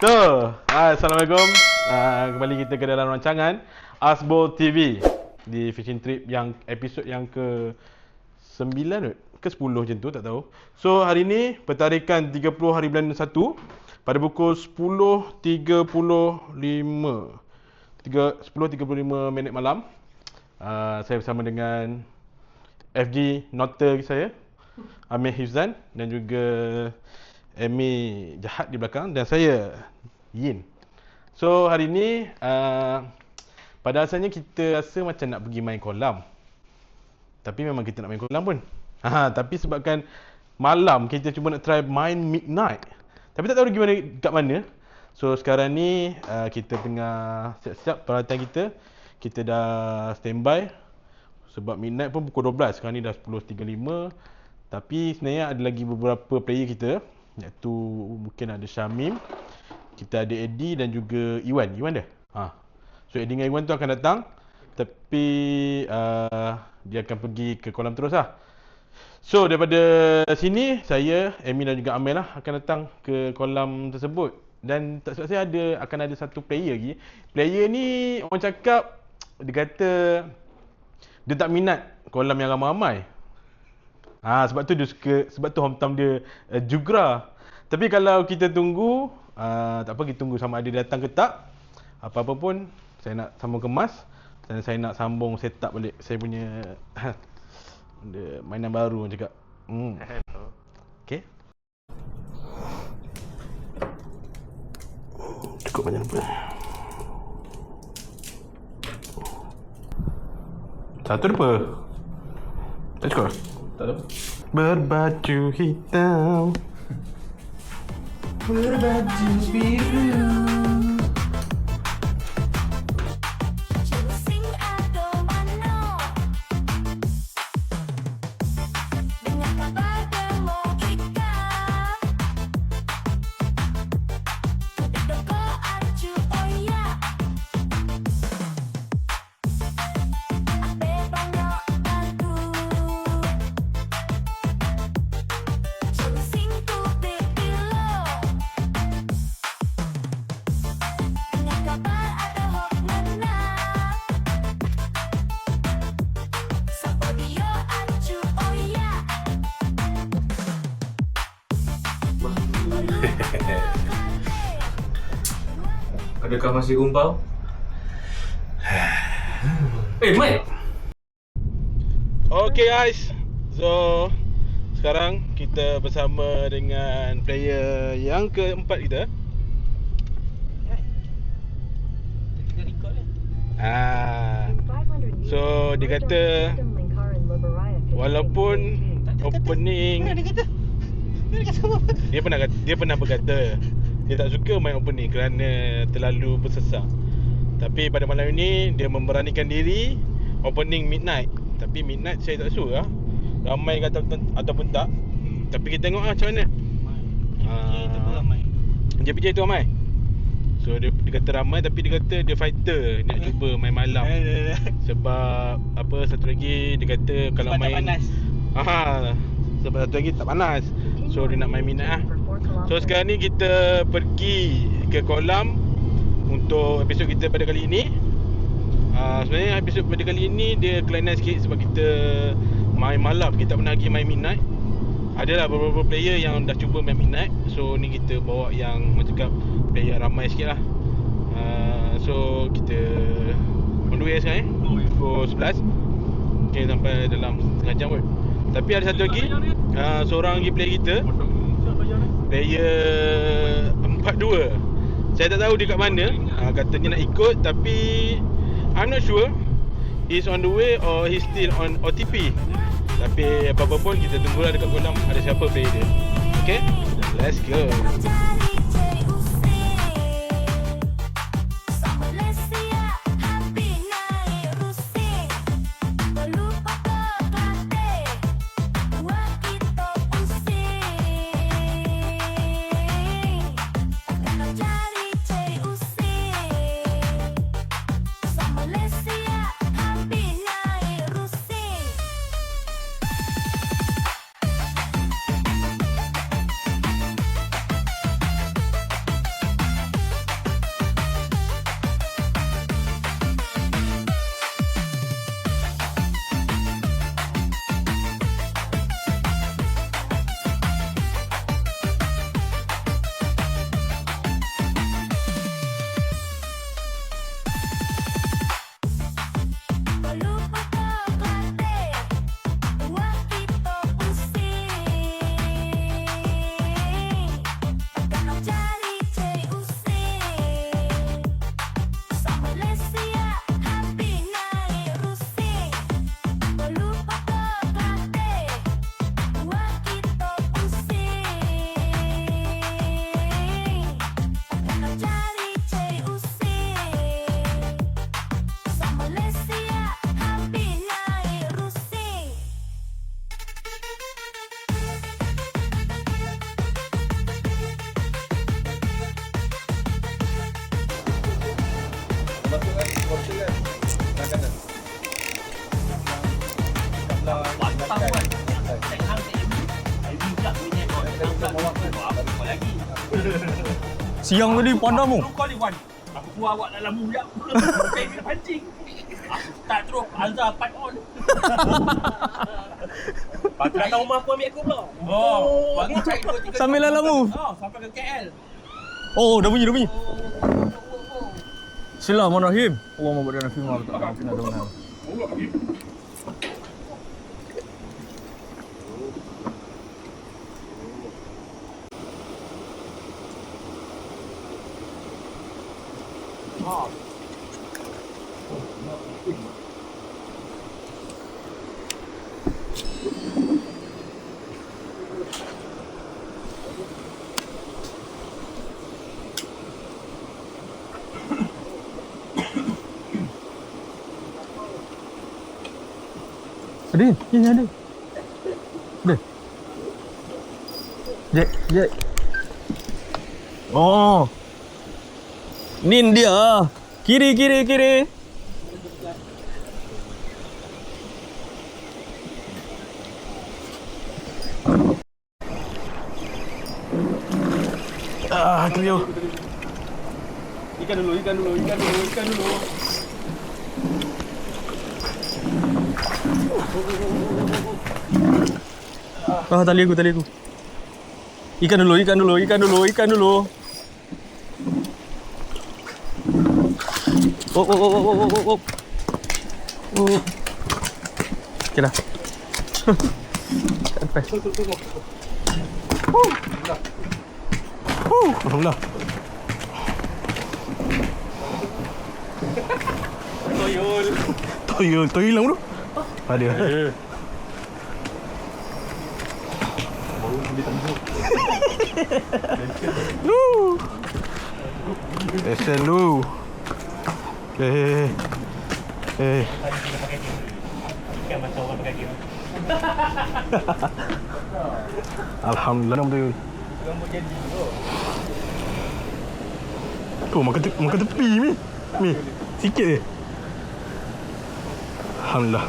So, Assalamualaikum. Kembali kita ke dalam rancangan Asbol TV di fishing trip yang episod yang ke 9 ke 10 macam tu, tak tahu. So, hari ni pertarikan 30 hari bulan 1 pada pukul 10.35 minit malam. Saya bersama dengan FG Nota saya, Amir Hifzan, dan juga Amy Jahat di belakang, dan saya Yin. So hari ni pada asalnya kita rasa macam nak pergi main kolam, tapi memang kita nak main kolam pun. Tapi sebabkan malam kita cuba nak try main midnight, tapi tak tahu gimana kat mana. So sekarang ni kita tengah siap-siap peralatan kita. Kita dah standby sebab midnight pun pukul 12. Sekarang ni dah 10.35. Tapi sebenarnya ada lagi beberapa player kita, iaitu mungkin ada Syamim, kita ada Eddie dan juga Iwan. Iwan dah? So Eddie dengan Iwan tu akan datang, tapi dia akan pergi ke kolam terus lah. So daripada sini, saya, Amy dan juga Amel lah akan datang ke kolam tersebut. Dan tak silap saya akan ada satu player lagi. Player ni orang cakap, dia kata dia tak minat kolam yang ramai-ramai. Sebab tu dia suka, sebab tu hometown dia Jugra. Tapi kalau kita tunggu, tak apa, kita tunggu sama ada dia datang ke tak. Apa-apa pun saya nak sambung kemas dan saya nak sambung set up balik saya punya mainan baru orang cakap. Okey. Cukup banyak apa? Satu apa? Tak cukup? Tak tahu. Berbaju hitam, berbaju biru. Adakah masih gumpal? Mai! Okay guys, so sekarang kita bersama dengan player yang keempat kita. So dia kata walaupun opening, dia pernah berkata dia tak suka main opening kerana terlalu bersesat. Tapi pada malam ini dia memberanikan diri opening midnight. Tapi midnight saya tak sure ramai ke ataupun tak. Tapi kita tengok macam mana. Dia tu ramai. So dia kata ramai, tapi dia kata dia fighter, nak cuba main malam. Sebab apa, satu lagi dia kata kalau sebab main tak panas. Sebab satu lagi tak panas. So dia nak main midnight lah. So sekarang ni kita pergi ke kolam untuk episod kita pada kali ini. Sebenarnya episod pada kali ini dia kelainan sikit sebab kita main malam, kita tak pernah pergi main midnight. Adalah beberapa player yang dah cuba main midnight. So ni kita bawa yang macam cakap player ramai sikit lah. So kita on the way sekarang pukul 11. Okay, sampai dalam setengah jam kot. Tapi ada satu lagi, seorang lagi player kita, player 42. Saya tak tahu dia kat mana. Katanya nak ikut, tapi I'm not sure he's on the way or he's still on OTP. Tapi apa-apa pun kita tunggulah dekat kolam ada siapa player dia. Okay, let's go. Siang tadi pandang mu. Kau ni Wan. Aku buat awak dalam muyak. Pengen kena pancing. Aku start terus Alza part on. Pakai datang rumah aku ambil aku pula. Oh, bagi cari 2-3 Sambil dalam mu. sampai ke KL. Oh, dah bunyi, dah bunyi. Bismillahirrahmanirrahim. Allahumma barik lana fi ma razaqtana. Ada, ni ada. Ada. Jek. Oh. Ni dia. Kiri. Clear. Ikan dulu. Tali aku. Ikan dulu. Oh. Okay dah. Sampai. Alhamdulillah. Toyol hilang tu. Ada. Lu. Esen lu. Alhamdulillah nama tu. Tu makan tepi mi. Sikit je. Alhamdulillah.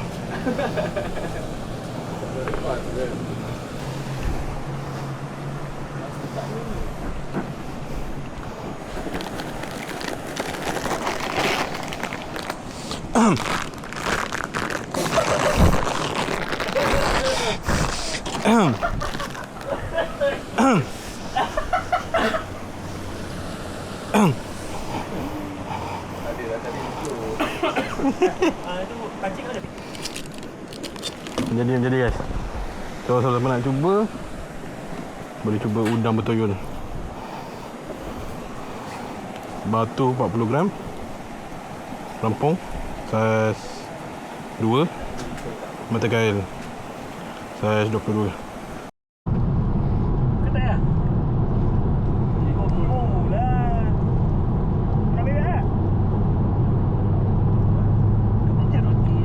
Jadi guys. So siapa nak cuba, boleh cuba udang bertoyol. Batu 40 gram. Lampung saiz 2. Mata kail saiz 22. Kata ya? Oh lah. Nak bebek tak? Macam roti.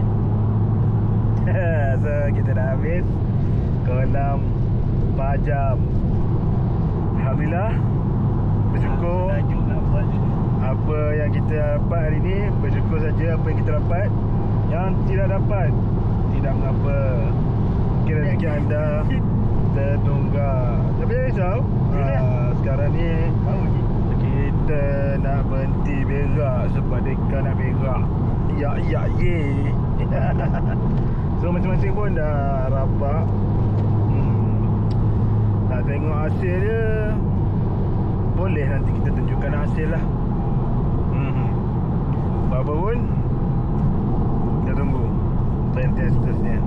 So kita dah habis kolam 4 jam. Alhamdulillah. Bersyukur apa yang kita dapat hari ni. Bersyukur saja apa yang kita dapat. Yang tidak dapat, tidak mengapa. Mungkin rezeki anda tertunggak. Tapi jangan risau. Sekarang ni kita nak berhenti berak sebab dia nak berak. Ya ye. So masing-masing pun dah rapat. Nak tengok hasil dia, boleh nanti kita tunjukkan hasil lah. Apa pun kita tunggu test seterusnya.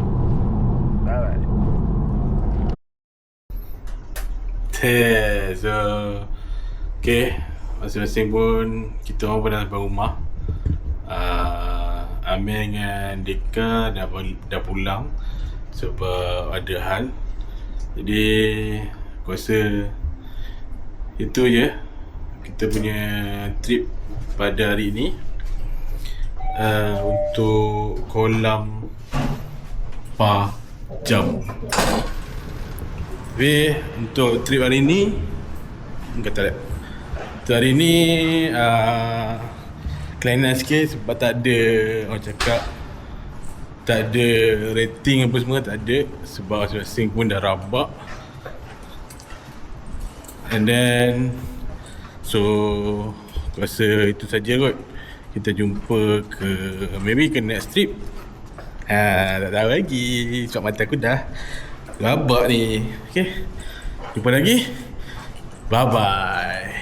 Alright. So okay, masing-masing pun kita orang pun dah sampai rumah. Amir dengan Deka dah pulang sebab ada hal. Jadi aku rasa itu je kita punya trip pada hari ini. Untuk kolam 4 jam. Tapi untuk trip hari ni, kata tak. Untuk hari ni kelainan sikit sebab tak ada, orang cakap tak ada rating apa semua, tak ada. Sebab masing-masing pun dah rabak. And then so aku rasa itu saja kot. Kita jumpa ke maybe ke next trip. Tak tahu lagi sebab mata aku dah rabak ni. Okay, jumpa lagi. Bye bye.